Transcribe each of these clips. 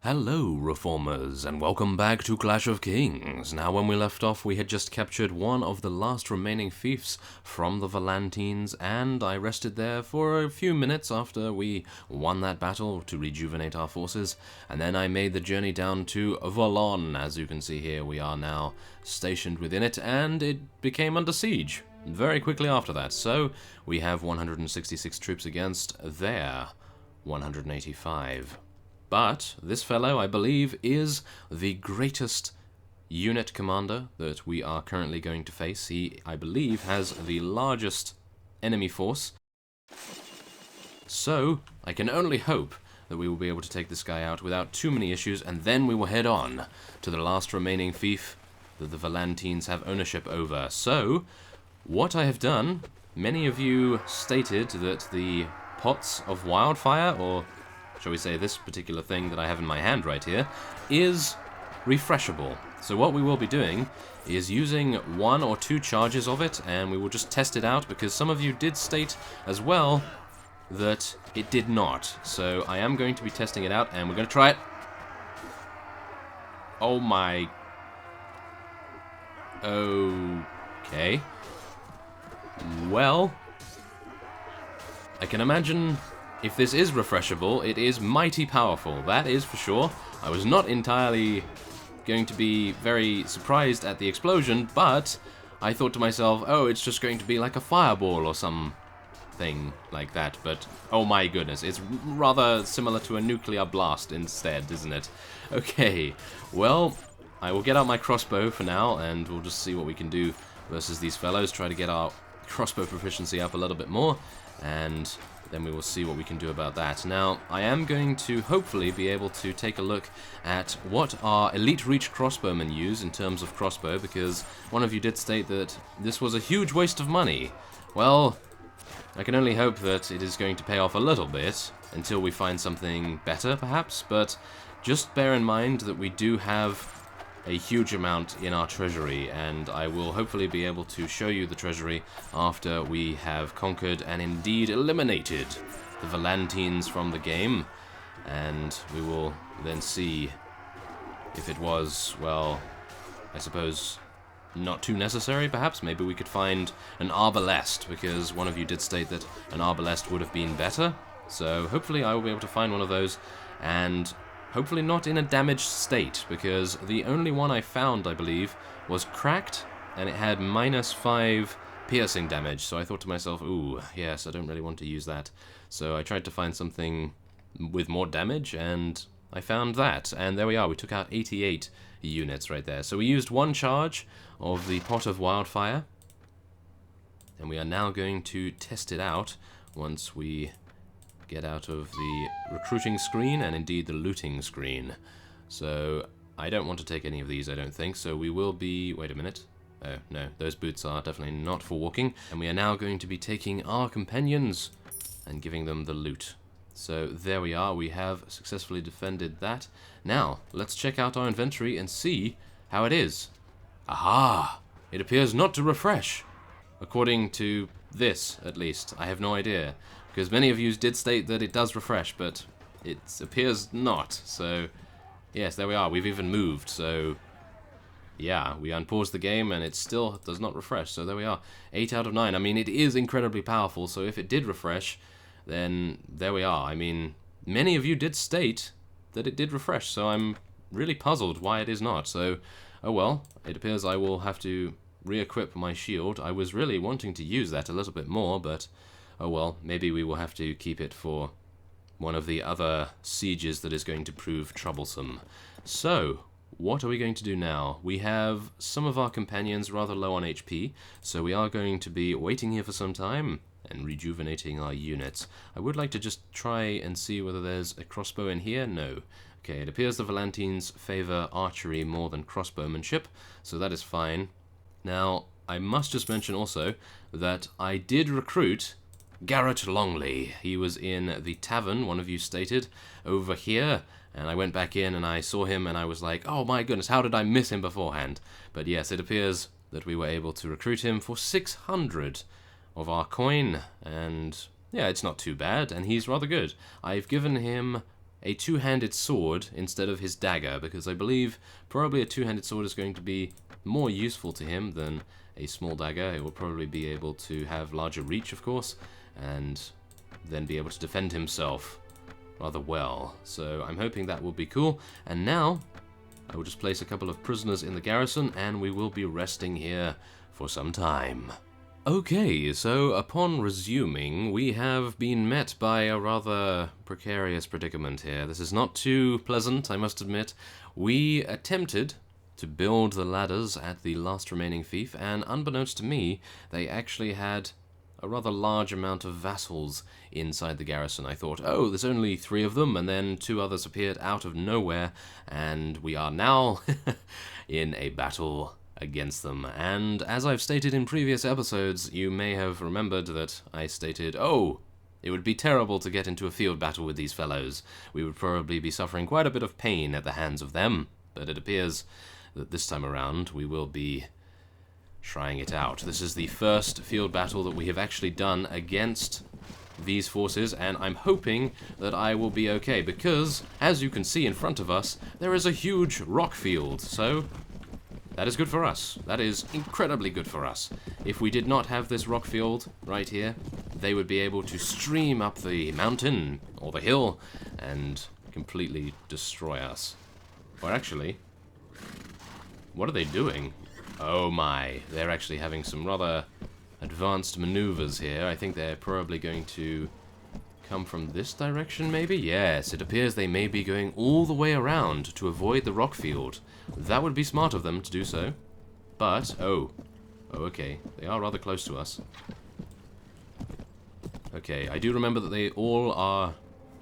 Hello, Reformers, and welcome back to Clash of Kings. Now, when we left off, we had just captured one of the last remaining fiefs from the Valentines, and I rested there for a few minutes after we won that battle to rejuvenate our forces, and then I made the journey down to Valon. As you can see here, we are now stationed within it, and it became under siege very quickly after that. So, we have 166 troops against their 185. But this fellow, I believe, is the greatest unit commander that we are currently going to face. He, I believe, has the largest enemy force. So, I can only hope that we will be able to take this guy out without too many issues, and then we will head on to the last remaining fief that the Valentines have ownership over. So, what I have done, many of you stated that the pots of wildfire, or shall we say this particular thing that I have in my hand right here, is refreshable. So what we will be doing is using 1 or 2 charges of it, and we will just test it out, because some of you did state as well that it did not. So I am going to be testing it out, and we're going to try it. Oh my... Okay. Well, I can imagine if this is refreshable, it is mighty powerful, that is for sure. I was not entirely going to be very surprised at the explosion, but I thought to myself, oh, it's just going to be like a fireball or something like that. But, oh my goodness, it's rather similar to a nuclear blast instead, isn't it? Okay, well, I will get out my crossbow for now, and we'll just see what we can do versus these fellows. Try to get our crossbow proficiency up a little bit more, and then we will see what we can do about that. Now, I am going to hopefully be able to take a look at what our elite reach crossbowmen use in terms of crossbow, because one of you did state that this was a huge waste of money. Well, I can only hope that it is going to pay off a little bit until we find something better, perhaps, but just bear in mind that we do have a huge amount in our treasury, and I will hopefully be able to show you the treasury after we have conquered and indeed eliminated the Valentines from the game, and we will then see if it was, well, I suppose not too necessary, perhaps. Maybe we could find an arbalest, because one of you did state that an arbalest would have been better, so hopefully I will be able to find one of those, and hopefully not in a damaged state, because the only one I found, I believe, was cracked, and it had -5 piercing damage, so I thought to myself, ooh, yes, I don't really want to use that. So I tried to find something with more damage, and I found that, and there we are, we took out 88 units right there. So we used 1 charge of the pot of wildfire, and we are now going to test it out once we get out of the recruiting screen and indeed the looting screen. So I don't want to take any of these, I don't think, so we will be... wait a minute. Oh, no, those boots are definitely not for walking. And we are now going to be taking our companions and giving them the loot. So there we are, we have successfully defended that. Now, let's check out our inventory and see how it is. Aha! It appears not to refresh. According to this, at least. I have no idea, because many of you did state that it does refresh, but it appears not. So, yes, there we are. We've even moved, so yeah, we unpaused the game and it still does not refresh. So there we are, 8 out of 9. I mean, it is incredibly powerful, so if it did refresh, then there we are. I mean, many of you did state that it did refresh, so I'm really puzzled why it is not. So, oh well, it appears I will have to re-equip my shield. I was really wanting to use that a little bit more, but oh well, maybe we will have to keep it for one of the other sieges that is going to prove troublesome. So, what are we going to do now? We have some of our companions rather low on HP, so we are going to be waiting here for some time and rejuvenating our units. I would like to just try and see whether there's a crossbow in here. No. Okay, it appears the Valentines favor archery more than crossbowmanship, so that is fine. Now, I must just mention also that I did recruit Garrett Longley. He was in the tavern, one of you stated, over here, and I went back in and I saw him and I was like, oh my goodness, how did I miss him beforehand? But yes, it appears that we were able to recruit him for 600 of our coin, and yeah, it's not too bad, and he's rather good. I've given him a two-handed sword instead of his dagger, because I believe probably a two-handed sword is going to be more useful to him than a small dagger. It will probably be able to have larger reach, of course, and then be able to defend himself rather well. So I'm hoping that will be cool. And now I will just place a couple of prisoners in the garrison, and we will be resting here for some time. Okay, so upon resuming, we have been met by a rather precarious predicament here. This is not too pleasant, I must admit. We attempted to build the ladders at the last remaining fief, and unbeknownst to me, they actually had a rather large amount of vassals inside the garrison. I thought, oh, there's only 3 of them, and then 2 others appeared out of nowhere, and we are now in a battle against them. And as I've stated in previous episodes, you may have remembered that I stated, oh, it would be terrible to get into a field battle with these fellows. We would probably be suffering quite a bit of pain at the hands of them, but it appears that this time around we will be trying it out. This is the first field battle that we have actually done against these forces, and I'm hoping that I will be okay, because, as you can see in front of us, there is a huge rock field, so that is good for us. That is incredibly good for us. If we did not have this rock field right here, they would be able to stream up the mountain, or the hill, and completely destroy us. Or actually, what are they doing? Oh my, they're actually having some rather advanced maneuvers here. I think they're probably going to come from this direction, maybe? Yes, it appears they may be going all the way around to avoid the rock field. That would be smart of them to do so. But, oh, okay, they are rather close to us. Okay, I do remember that they all are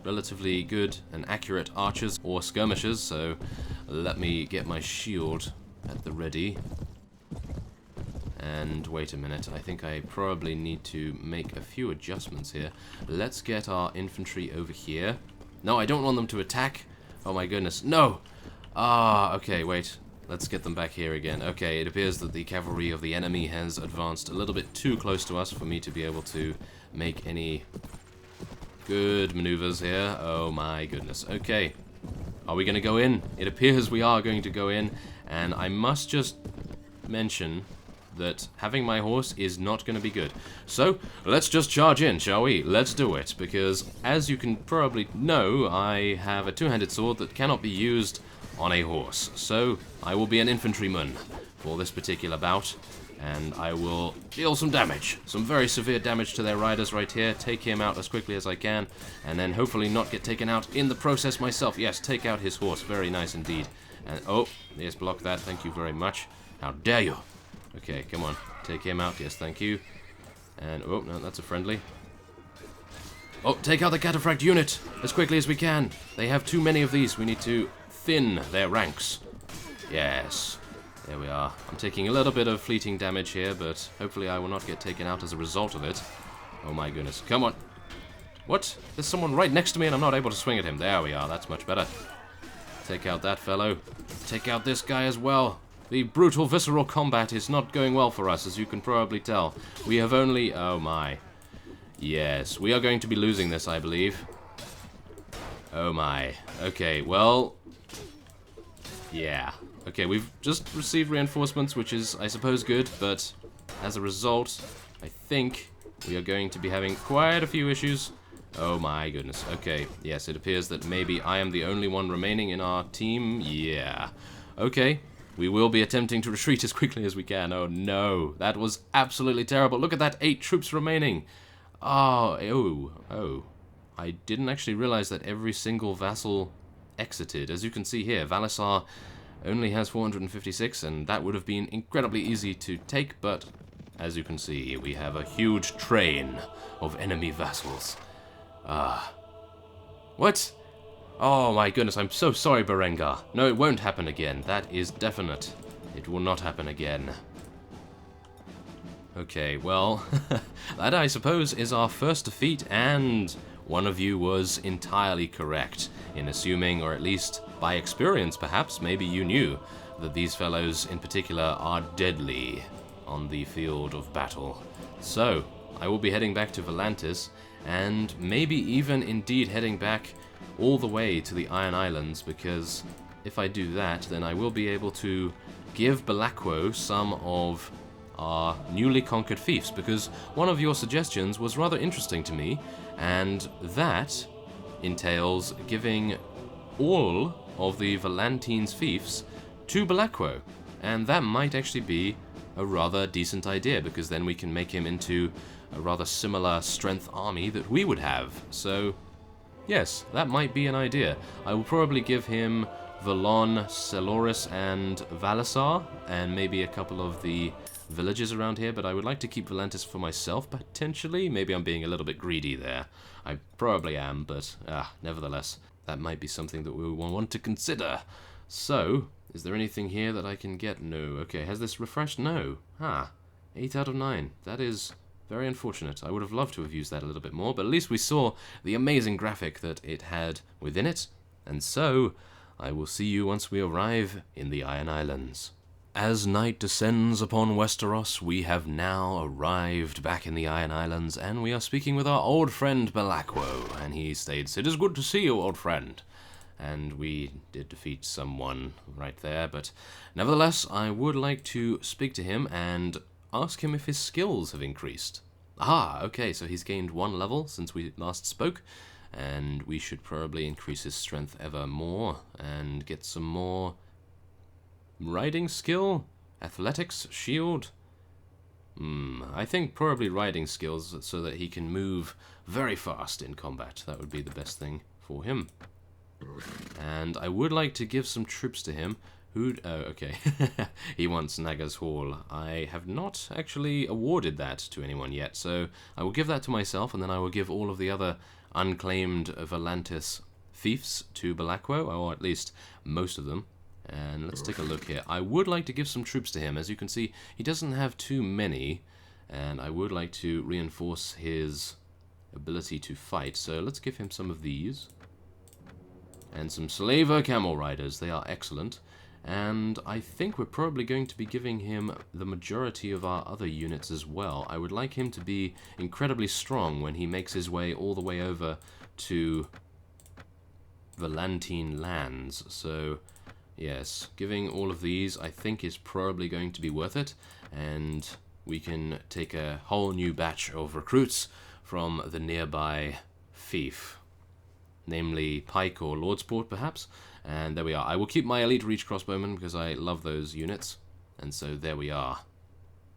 relatively good and accurate archers or skirmishers, so let me get my shield at the ready. And wait a minute, I think I probably need to make a few adjustments here. Let's get our infantry over here. No, I don't want them to attack. Oh my goodness, no! Ah, okay, wait. Let's get them back here again. Okay, it appears that the cavalry of the enemy has advanced a little bit too close to us for me to be able to make any good maneuvers here. Oh my goodness. Okay, are we going to go in? It appears we are going to go in, and I must just mention that having my horse is not going to be good. So, let's just charge in, shall we? Let's do it, because as you can probably know, I have a two-handed sword that cannot be used on a horse. So, I will be an infantryman for this particular bout, and I will deal some damage. Some very severe damage to their riders right here. Take him out as quickly as I can, and then hopefully not get taken out in the process myself. Yes, take out his horse. Very nice indeed. And, oh, yes, block that. Thank you very much. How dare you? Okay, come on. Take him out. Yes, thank you. And, oh, no, that's a friendly. Oh, take out the cataphract unit as quickly as we can. They have too many of these. We need to thin their ranks. Yes. There we are. I'm taking a little bit of fleeting damage here, but hopefully I will not get taken out as a result of it. Oh my goodness. Come on. What? There's someone right next to me and I'm not able to swing at him. There we are. That's much better. Take out that fellow. Take out this guy as well. The brutal, visceral combat is not going well for us, as you can probably tell. We have only... Oh my. Yes, we are going to be losing this, I believe. Oh my. Okay, well... Yeah. Okay, we've just received reinforcements, which is, I suppose, good, but as a result, I think we are going to be having quite a few issues. Oh my goodness. Okay, yes, it appears that maybe I am the only one remaining in our team. Yeah. Okay. We will be attempting to retreat as quickly as we can. Oh no, that was absolutely terrible. Look at that, 8 troops remaining. Oh. I didn't actually realize that every single vassal exited. As you can see here, Valisar only has 456, and that would have been incredibly easy to take, but as you can see, we have a huge train of enemy vassals. What? Oh my goodness, I'm so sorry, Berengar. No, it won't happen again. That is definite. It will not happen again. Okay, well, that I suppose is our first defeat, and one of you was entirely correct in assuming, or at least by experience perhaps, maybe you knew, that these fellows in particular are deadly on the field of battle. So, I will be heading back to Volantis, and maybe even indeed heading back all the way to the Iron Islands, because if I do that, then I will be able to give Belakwo some of our newly conquered fiefs, because one of your suggestions was rather interesting to me, and that entails giving all of the Volantine's fiefs to Belakwo, and that might actually be a rather decent idea, because then we can make him into a rather similar strength army that we would have. So yes, that might be an idea. I will probably give him Valon, Celoris, and Valasar, and maybe a couple of the villages around here, but I would like to keep Volantis for myself, potentially. Maybe I'm being a little bit greedy there. I probably am, but nevertheless, that might be something that we will want to consider. So, is there anything here that I can get? No. Okay, has this refreshed? No. 8 out of 9. That is very unfortunate. I would have loved to have used that a little bit more, but at least we saw the amazing graphic that it had within it, and so I will see you once we arrive in the Iron Islands. As night descends upon Westeros, we have now arrived back in the Iron Islands, and we are speaking with our old friend Belakwo, and he states, "It is good to see you, old friend." And we did defeat someone right there, but nevertheless, I would like to speak to him and ask him if his skills have increased. Okay, so he's gained 1 level since we last spoke, and we should probably increase his strength ever more and get some more riding skill, athletics, shield. I think probably riding skills so that he can move very fast in combat. That would be the best thing for him. And I would like to give some troops to him. Okay. He wants Naga's Hall. I have not actually awarded that to anyone yet, so I will give that to myself, and then I will give all of the other unclaimed Volantis fiefs to Belakwo, or at least most of them. And let's take a look here. I would like to give some troops to him. As you can see, he doesn't have too many, and I would like to reinforce his ability to fight. So let's give him some of these. And some Slaver Camel Riders. They are excellent. And I think we're probably going to be giving him the majority of our other units as well. I would like him to be incredibly strong when he makes his way all the way over to Volantine lands. So yes, giving all of these I think is probably going to be worth it, and we can take a whole new batch of recruits from the nearby fief, namely Pike or Lordsport perhaps, and there we are. I will keep my elite reach crossbowmen because I love those units, and so there we are.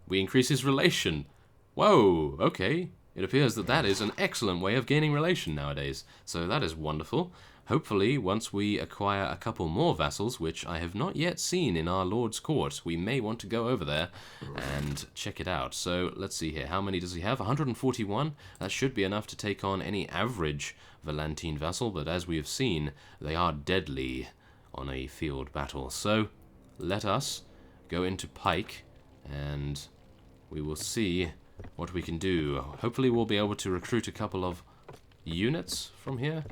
We increase his relation. Whoa, okay. It appears that that is an excellent way of gaining relation nowadays, so that is wonderful. Hopefully, once we acquire a couple more vassals, which I have not yet seen in our Lord's Court, we may want to go over there and check it out. So, let's see here. How many does he have? 141? That should be enough to take on any average Volantine vassal, but as we have seen, they are deadly on a field battle. So, let us go into Pike, and we will see what we can do. Hopefully, we'll be able to recruit a couple of units from here.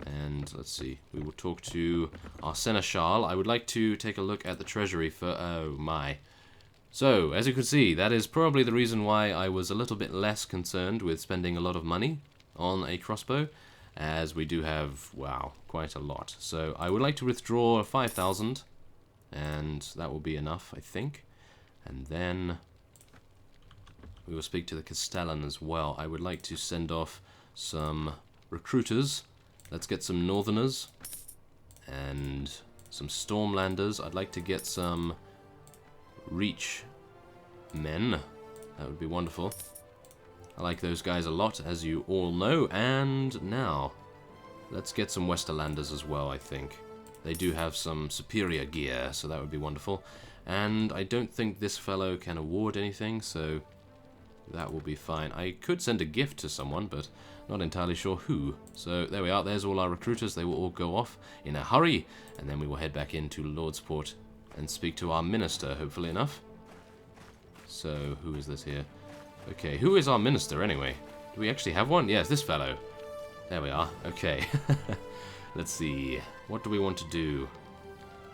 And let's see, we will talk to our Seneschal. I would like to take a look at the treasury for... oh my. So, as you can see, that is probably the reason why I was a little bit less concerned with spending a lot of money on a crossbow, as we do have, wow, quite a lot. So, I would like to withdraw 5,000, and that will be enough, I think. And then we will speak to the Castellan as well. I would like to send off some recruiters. Let's get some Northerners and some Stormlanders. I'd like to get some Reach men. That would be wonderful. I like those guys a lot, as you all know. And now, let's get some Westerlanders as well, I think. They do have some superior gear, so that would be wonderful. And I don't think this fellow can award anything, so that will be fine. I could send a gift to someone, but not entirely sure who. So there we are. There's all our recruiters. They will all go off in a hurry, and then we will head back into Lordsport and speak to our minister, hopefully enough. So who is this here? Okay, who is our minister anyway? Do we actually have one? Yes, this fellow. There we are. Okay. Let's see. What do we want to do?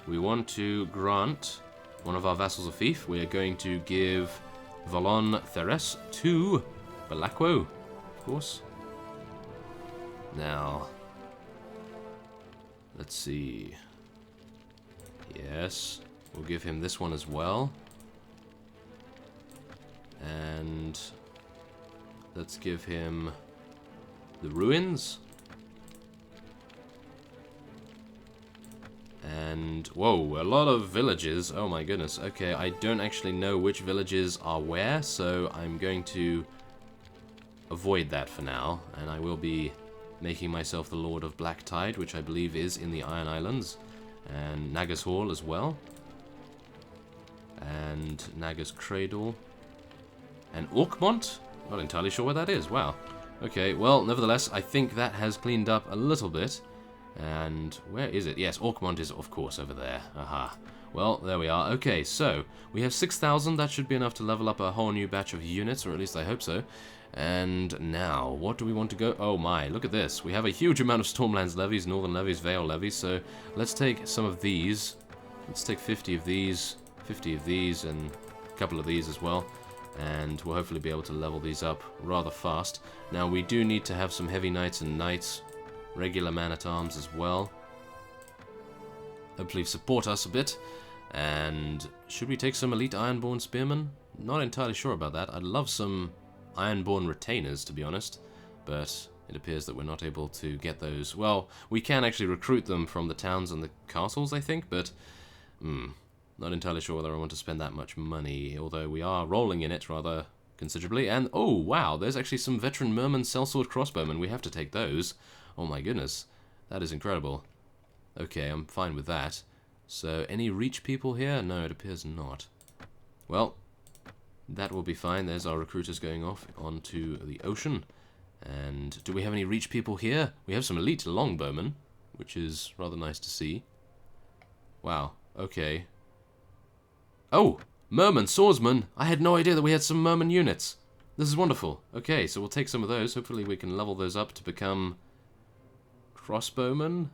We want to grant one of our vassals a fief. We are going to give Valon Theres to Balakwo, of course. Now, let's see. Yes, we'll give him this one as well. And let's give him the ruins. And, whoa, a lot of villages. Oh my goodness. Okay, I don't actually know which villages are where, so I'm going to avoid that for now. And I will be making myself the Lord of Black Tide, which I believe is in the Iron Islands. And Naga's Hall as well. And Naga's Cradle. And Orkmont? Not entirely sure where that is. Wow. Okay, well, nevertheless, I think that has cleaned up a little bit. And where is it? Yes, Orkmont is, of course, over there. Aha. Well, there we are. Okay, so we have 6,000. That should be enough to level up a whole new batch of units, or at least I hope so. And now, what do we want to go? Oh my, look at this. We have a huge amount of Stormlands levies, Northern levies, Vale levies. So let's take some of these. Let's take 50 of these, 50 of these, and a couple of these as well. And we'll hopefully be able to level these up rather fast. Now, we do need to have some heavy knights and knights. Regular man-at-arms as well. Hopefully support us a bit. And should we take some elite Ironborn Spearmen? Not entirely sure about that. I'd love some Ironborn Retainers, to be honest. But it appears that we're not able to get those. Well, we can actually recruit them from the towns and the castles, I think. But, not entirely sure whether I want to spend that much money. Although we are rolling in it rather considerably. And, oh, wow, there's actually some veteran Merman sellsword crossbowmen. We have to take those. Oh my goodness, that is incredible. Okay, I'm fine with that. So, any reach people here? No, it appears not. Well, that will be fine. There's our recruiters going off onto the ocean. And do we have any reach people here? We have some elite longbowmen, which is rather nice to see. Wow, okay. Oh, Merman swordsman! I had no idea that we had some Merman units. This is wonderful. Okay, so we'll take some of those. Hopefully we can level those up to become crossbowmen.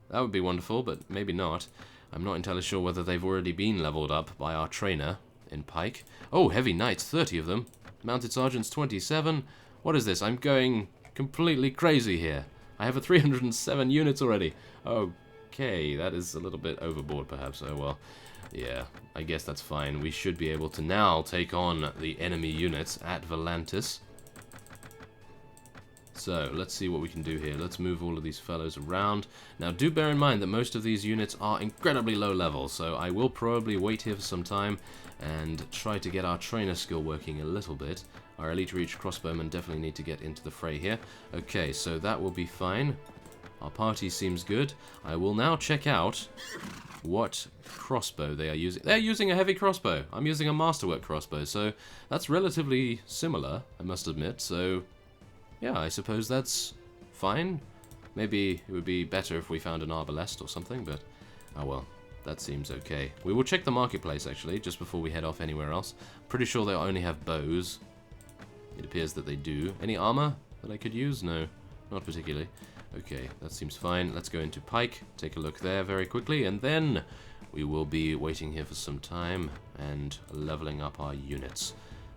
That would be wonderful, but maybe not. I'm not entirely sure whether they've already been leveled up by our trainer in Pike. Oh, heavy knights, 30 of them. Mounted sergeants, 27. What is this? I'm going completely crazy here. I have a 307 units already. Okay, that is a little bit overboard perhaps. Oh well. Yeah, I guess that's fine. We should be able to now take on the enemy units at Volantis. So, let's see what we can do here. Let's move all of these fellows around. Now, do bear in mind that most of these units are incredibly low level, so I will probably wait here for some time and try to get our trainer skill working a little bit. Our elite reach crossbowmen definitely need to get into the fray here. Okay, so that will be fine. Our party seems good. I will now check out what crossbow they are using. They're using a heavy crossbow. I'm using a masterwork crossbow, so that's relatively similar, I must admit. So yeah, I suppose that's fine. Maybe it would be better if we found an arbalest or something, but oh well, that seems okay. We will check the marketplace actually, just before we head off anywhere else. Pretty sure they only have bows. It appears that they do. Any armor that I could use? No, not particularly. Okay, that seems fine. Let's go into Pike, take a look there very quickly, and then we will be waiting here for some time and leveling up our units.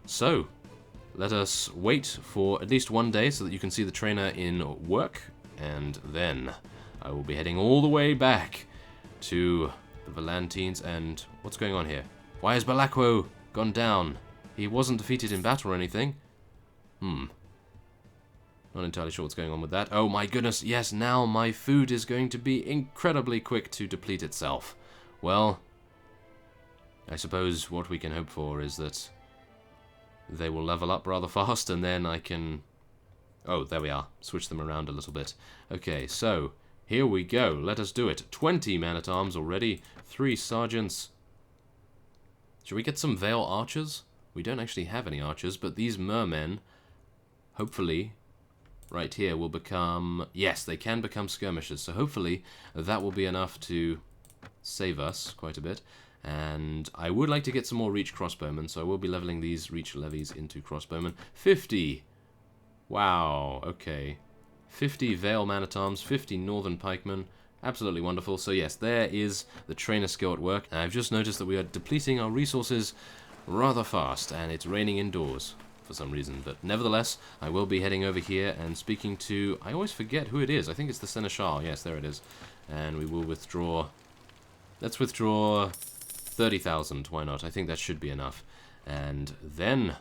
So, let us wait for at least one day so that you can see the trainer in work, and then I will be heading all the way back to the Volantines. And what's going on here? Why has Balakwo gone down? He wasn't defeated in battle or anything. Not entirely sure what's going on with that. Oh my goodness, yes, now my food is going to be incredibly quick to deplete itself. Well, I suppose what we can hope for is that they will level up rather fast, and then I can... Oh, there we are. Switch them around a little bit. Okay, so, here we go. Let us do it. 20 man-at-arms already. 3 sergeants. Should we get some Vale archers? We don't actually have any archers, but these mermen, hopefully, right here, will become... Yes, they can become skirmishers, so hopefully that will be enough to save us quite a bit. And I would like to get some more reach crossbowmen, so I will be leveling these reach levies into crossbowmen. 50! Wow, okay. 50 Vale man-at-arms, 50 Northern pikemen. Absolutely wonderful. So yes, there is the trainer skill at work. I've just noticed that we are depleting our resources rather fast, and it's raining indoors. for some reason. But nevertheless, I will be heading over here and speaking to... I always forget who it is. I think it's the Seneschal. Yes, there it is. And we will withdraw... Let's withdraw 30,000. Why not? I think that should be enough. And then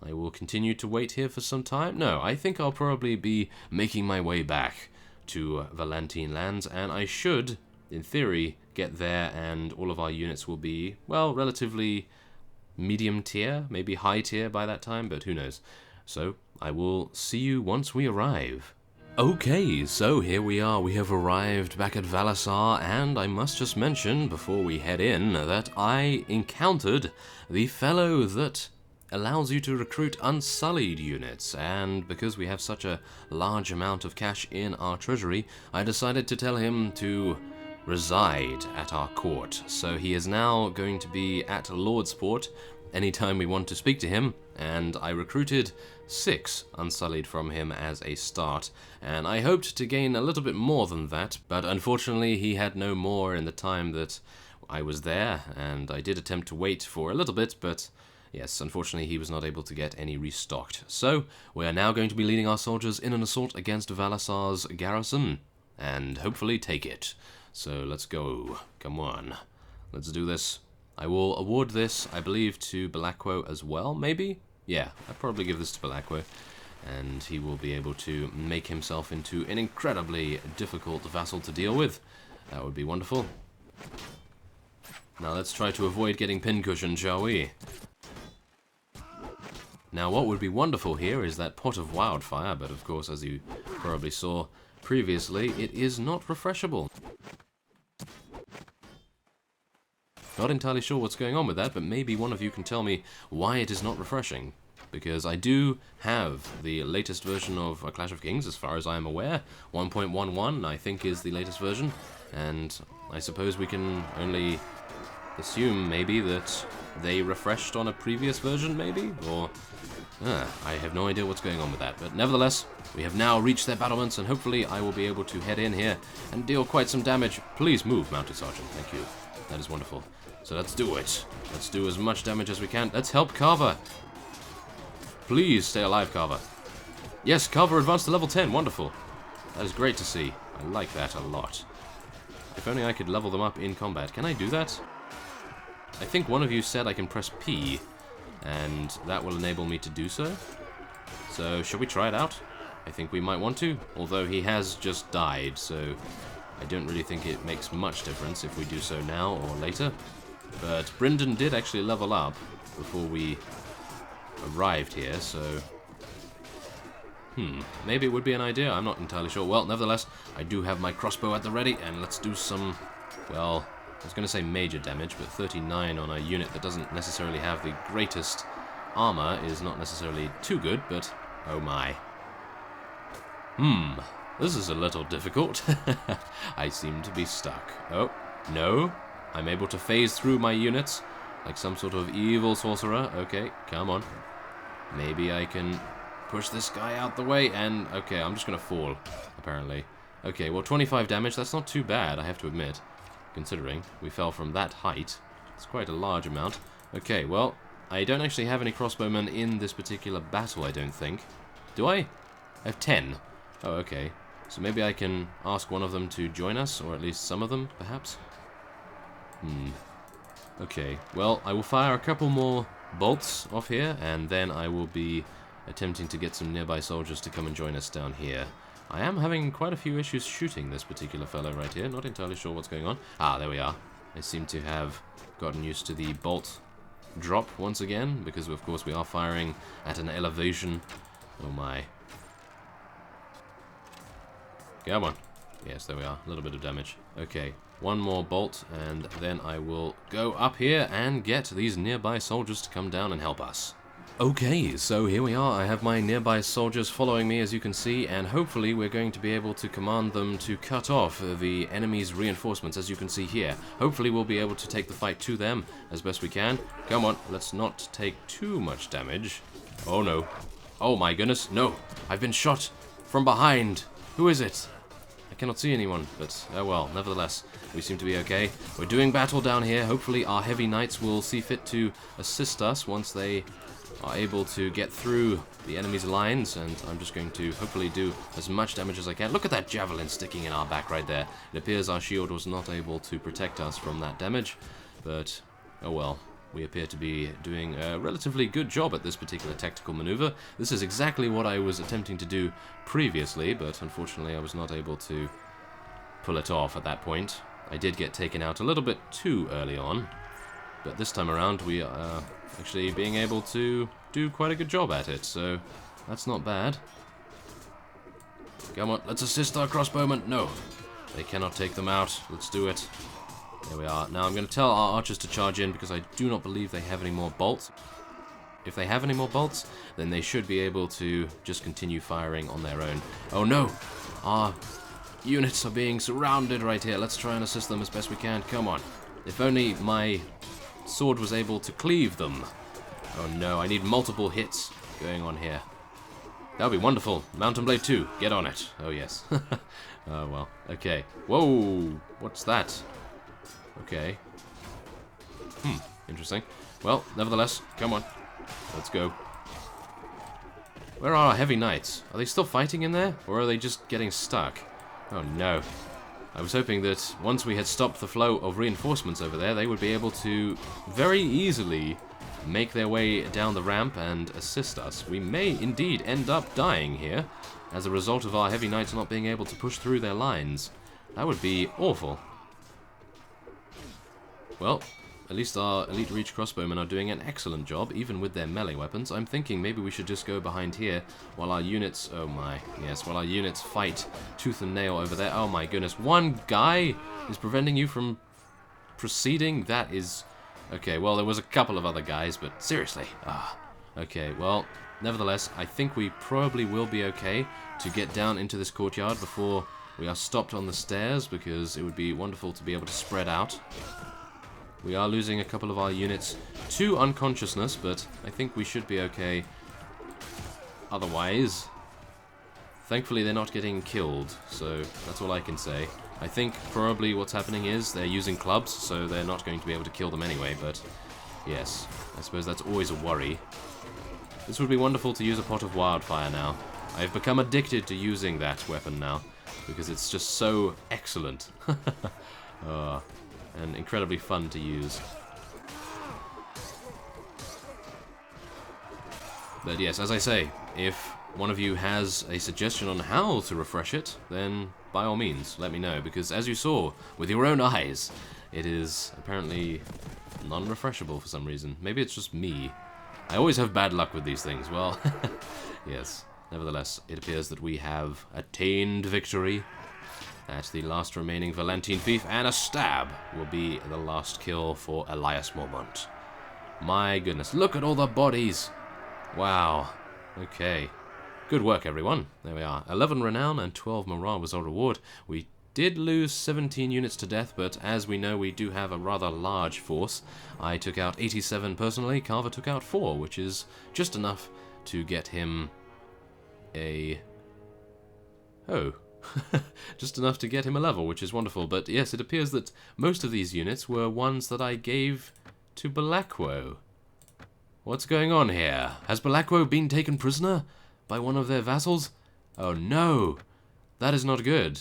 I will continue to wait here for some time. No, I think I'll probably be making my way back to Valentine lands, and I should, in theory, get there and all of our units will be, well, relatively medium tier, maybe high tier by that time, but who knows. So I will see you once we arrive. Okay, so here we are. We have arrived back at Valasar, and I must just mention before we head in that I encountered the fellow that allows you to recruit unsullied units, and because we have such a large amount of cash in our treasury, I decided to tell him to reside at our court. So he is now going to be at Lordsport anytime we want to speak to him, and I recruited 6 unsullied from him as a start, and I hoped to gain a little bit more than that, but unfortunately he had no more in the time that I was there, and I did attempt to wait for a little bit, but yes, unfortunately he was not able to get any restocked. So we are now going to be leading our soldiers in an assault against Valasar's garrison, and hopefully take it. So let's go. Come on. Let's do this. I will award this, I believe, to Belacqo as well, maybe? Yeah, I'd probably give this to Belacqo, and he will be able to make himself into an incredibly difficult vassal to deal with. That would be wonderful. Now let's try to avoid getting pincushion, shall we? Now what would be wonderful here is that pot of wildfire, but of course, as you probably saw previously, it is not refreshable. Not entirely sure what's going on with that, but maybe one of you can tell me why it is not refreshing. Because I do have the latest version of Clash of Kings, as far as I am aware. 1.11, I think, is the latest version. And I suppose we can only assume, maybe, that they refreshed on a previous version, maybe? Or... I have no idea what's going on with that. But nevertheless, we have now reached their battlements, and hopefully I will be able to head in here and deal quite some damage. Please move, Mounted Sergeant. Thank you. That is wonderful. So let's do it. Let's do as much damage as we can. Let's help Carver. Please stay alive, Carver. Yes, Carver advanced to level 10. Wonderful. That is great to see. I like that a lot. If only I could level them up in combat. Can I do that? I think one of you said I can press P, and that will enable me to do so. So, shall we try it out? I think we might want to, although he has just died, so I don't really think it makes much difference if we do so now or later. But Brynden did actually level up before we arrived here, so... maybe it would be an idea, I'm not entirely sure. Well, nevertheless, I do have my crossbow at the ready, and let's do some, well, I was going to say major damage, but 39 on a unit that doesn't necessarily have the greatest armor is not necessarily too good, but oh my. This is a little difficult. I seem to be stuck. Oh, no. I'm able to phase through my units like some sort of evil sorcerer. Okay, come on. Maybe I can push this guy out the way and... Okay, I'm just going to fall, apparently. Okay, well, 25 damage. That's not too bad, I have to admit, considering we fell from that height. It's quite a large amount. Okay, well, I don't actually have any crossbowmen in this particular battle, I don't think. Do I? I have 10. Oh, okay. So maybe I can ask one of them to join us, or at least some of them, perhaps? Okay, well, I will fire a couple more bolts off here, and then I will be attempting to get some nearby soldiers to come and join us down here. I am having quite a few issues shooting this particular fellow right here, not entirely sure what's going on. Ah, there we are. I seem to have gotten used to the bolt drop once again, because of course we are firing at an elevation. Oh my. Come on. Yes, there we are. A little bit of damage. Okay, one more bolt, and then I will go up here and get these nearby soldiers to come down and help us. Okay, so here we are. I have my nearby soldiers following me, as you can see, and hopefully we're going to be able to command them to cut off the enemy's reinforcements, as you can see here. Hopefully we'll be able to take the fight to them as best we can. Come on, let's not take too much damage. Oh no. Oh my goodness, no. I've been shot from behind. Who is it? I cannot see anyone, but oh well, nevertheless, we seem to be okay. We're doing battle down here. Hopefully our heavy knights will see fit to assist us once they are able to get through the enemy's lines, and I'm just going to hopefully do as much damage as I can. Look at that javelin sticking in our back right there. It appears our shield was not able to protect us from that damage, but oh well. We appear to be doing a relatively good job at this particular tactical maneuver. This is exactly what I was attempting to do previously, but unfortunately I was not able to pull it off at that point. I did get taken out a little bit too early on, but this time around we are actually being able to do quite a good job at it, so that's not bad. Come on, let's assist our crossbowmen. No, they cannot take them out. Let's do it. There we are. Now I'm going to tell our archers to charge in because I do not believe they have any more bolts. If they have any more bolts, then they should be able to just continue firing on their own. Oh no! Our units are being surrounded right here. Let's try and assist them as best we can. Come on. If only my sword was able to cleave them. Oh no, I need multiple hits going on here. That would be wonderful. Mountain Blade 2, get on it. Oh yes. Oh well. Okay. Whoa! What's that? Okay. Interesting. Well, nevertheless, come on. Let's go. Where are our heavy knights? Are they still fighting in there? Or are they just getting stuck? Oh no. I was hoping that once we had stopped the flow of reinforcements over there, they would be able to very easily make their way down the ramp and assist us. We may indeed end up dying here as a result of our heavy knights not being able to push through their lines. That would be awful. Well, at least our Elite Reach crossbowmen are doing an excellent job, even with their melee weapons. I'm thinking maybe we should just go behind here while our units... Oh my, yes, while our units fight tooth and nail over there. Oh my goodness, one guy is preventing you from proceeding? That is... Okay, well, there was a couple of other guys, but seriously. Okay, well, nevertheless, I think we probably will be okay to get down into this courtyard before we are stopped on the stairs, because it would be wonderful to be able to spread out. We are losing a couple of our units to unconsciousness, but I think we should be okay otherwise. Thankfully, they're not getting killed, so that's all I can say. I think probably what's happening is they're using clubs, so they're not going to be able to kill them anyway, but yes, I suppose that's always a worry. This would be wonderful to use a pot of wildfire now. I've become addicted to using that weapon now, because it's just so excellent. And incredibly fun to use. But yes, as I say, if one of you has a suggestion on how to refresh it, then by all means, let me know, because as you saw with your own eyes, it is apparently non-refreshable for some reason. Maybe it's just me. I always have bad luck with these things. Well, yes. Nevertheless, it appears that we have attained victory. That's the last remaining Valentine Thief, and a stab will be the last kill for Elias Mormont. My goodness, look at all the bodies! Wow. Okay. Good work, everyone. There we are. 11 renown and 12 morale was our reward. We did lose 17 units to death, but as we know, we do have a rather large force. I took out 87 personally, Carver took out 4, which is just enough to get him a... Oh. Just enough to get him a level, which is wonderful. But yes, it appears that most of these units were ones that I gave to Belakwo. What's going on here? Has Belakwo been taken prisoner by one of their vassals? Oh no! That is not good.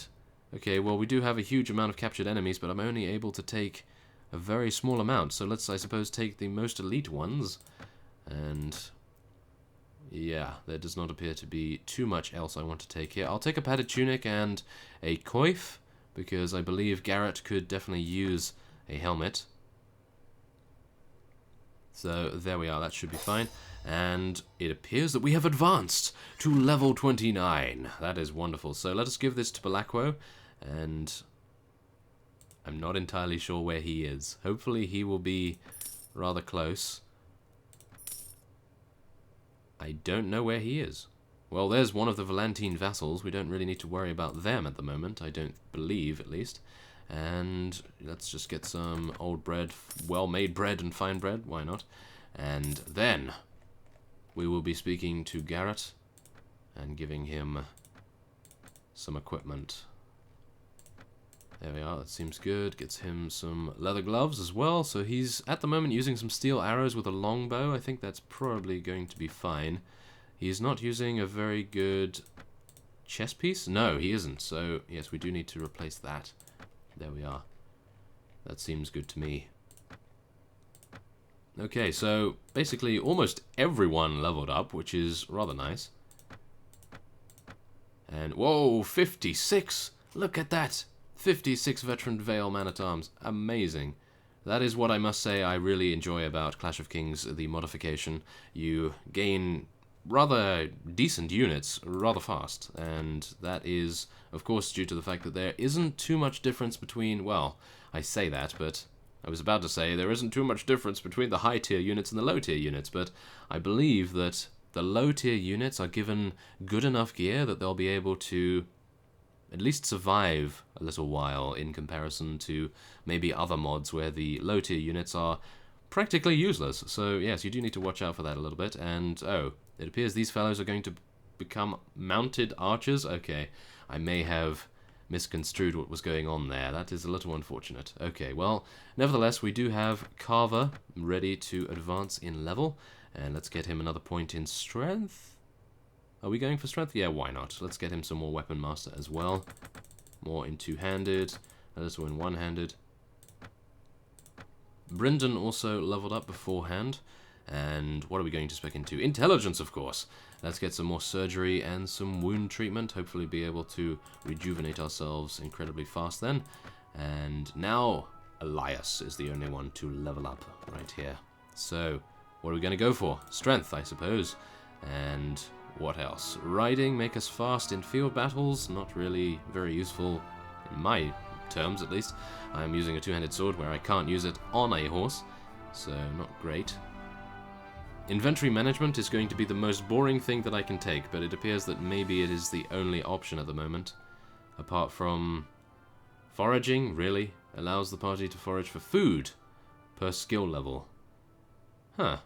Okay, well, we do have a huge amount of captured enemies, but I'm only able to take a very small amount. So let's, I suppose, take the most elite ones. And... yeah, there does not appear to be too much else I want to take here. I'll take a padded tunic and a coif, because I believe Garrett could definitely use a helmet. So there we are, that should be fine. And it appears that we have advanced to level 29. That is wonderful. So let us give this to Belakwo, and I'm not entirely sure where he is. Hopefully he will be rather close. I don't know where he is. Well, there's one of the Valentine vassals. We don't really need to worry about them at the moment. I don't believe, at least. And let's just get some old bread, well-made bread and fine bread. Why not? And then we will be speaking to Garrett and giving him some equipment. There we are, that seems good. Gets him some leather gloves as well. So he's, at the moment, using some steel arrows with a longbow. I think that's probably going to be fine. He's not using a very good chest piece? No, he isn't. So, yes, we do need to replace that. There we are. That seems good to me. Okay, so basically almost everyone leveled up, which is rather nice. And, whoa, 56! Look at that! 56 veteran Vale man-at-arms. Amazing. That is what I must say I really enjoy about Clash of Kings, the modification. You gain rather decent units rather fast, and that is, of course, due to the fact that there isn't too much difference between, well, I say that, but I was about to say there isn't too much difference between the high-tier units and the low-tier units, but I believe that the low-tier units are given good enough gear that they'll be able to at least survive a little while in comparison to maybe other mods where the low-tier units are practically useless. So yes, you do need to watch out for that a little bit. And oh, it appears these fellows are going to become mounted archers. Okay, I may have misconstrued what was going on there. That is a little unfortunate. Okay, well, nevertheless, we do have Carver ready to advance in level. And let's get him another point in strength. Are we going for strength? Yeah, why not? Let's get him some more weapon master as well. More in two-handed, a little in one-handed. Brendan also leveled up beforehand. And what are we going to spec into? Intelligence, of course. Let's get some more surgery and some wound treatment. Hopefully be able to rejuvenate ourselves incredibly fast then. And now Elias is the only one to level up right here. So, what are we going to go for? Strength, I suppose. And what else? Riding, make us fast in field battles. Not really very useful in my terms, at least. I'm using a two-handed sword where I can't use it on a horse, so not great. Inventory management is going to be the most boring thing that I can take, but it appears that maybe it is the only option at the moment. Apart from foraging, really? Allows the party to forage for food per skill level. Huh.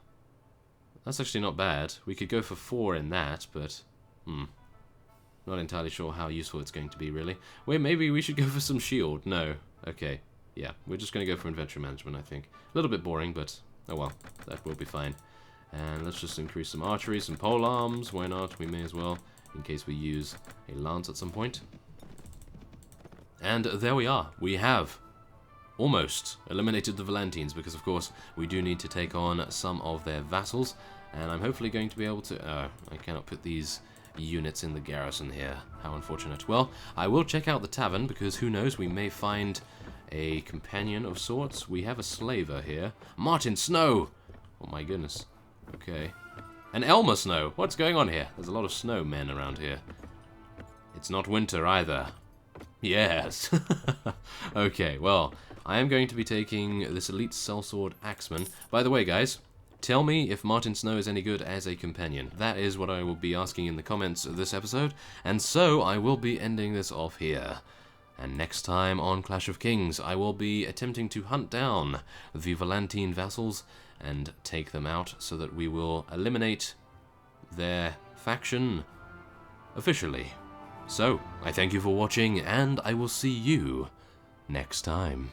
That's actually not bad. We could go for 4 in that, but not entirely sure how useful it's going to be, really. Wait, maybe we should go for some shield. No. Okay. Yeah, we're just going to go for inventory management, I think. A little bit boring, but oh well. That will be fine. And let's just increase some archery, some pole arms. Why not? We may as well, in case we use a lance at some point. And there we are. We have almost eliminated the Valentines, because of course we do need to take on some of their vassals. And I'm hopefully going to be able to... I cannot put these units in the garrison here. How unfortunate. Well, I will check out the tavern, because who knows, we may find a companion of sorts. We have a slaver here. Martin Snow! Oh my goodness. Okay. And Elmer Snow! What's going on here? There's a lot of snow men around here. It's not winter either. Yes! Okay, well, I am going to be taking this elite sellsword axeman. By the way, guys, tell me if Martin Snow is any good as a companion. That is what I will be asking in the comments of this episode, and so I will be ending this off here. And next time on Clash of Kings, I will be attempting to hunt down the Valentine vassals and take them out so that we will eliminate their faction officially. So, I thank you for watching, and I will see you next time.